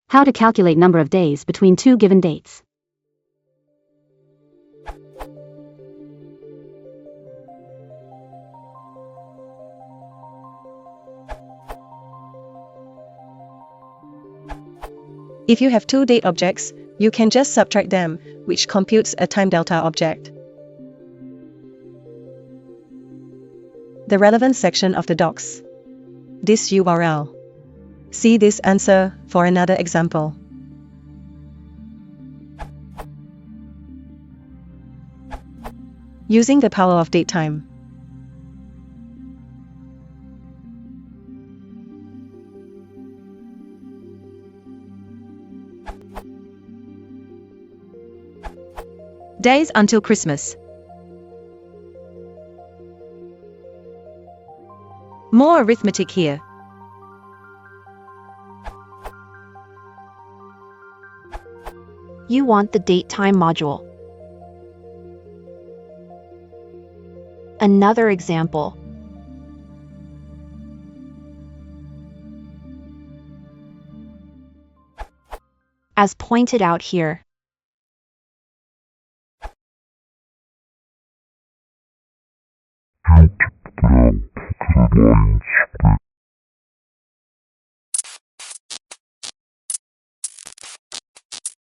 How to calculate number of days between two given dates. If you have two date objects, you can just subtract them, which computes a time delta object. The relevant section of the docs. This URL. See this answer for another example. Using the power of datetime. Days until Christmas. More arithmetic here. You want the datetime module. Another example. As pointed out here. Lines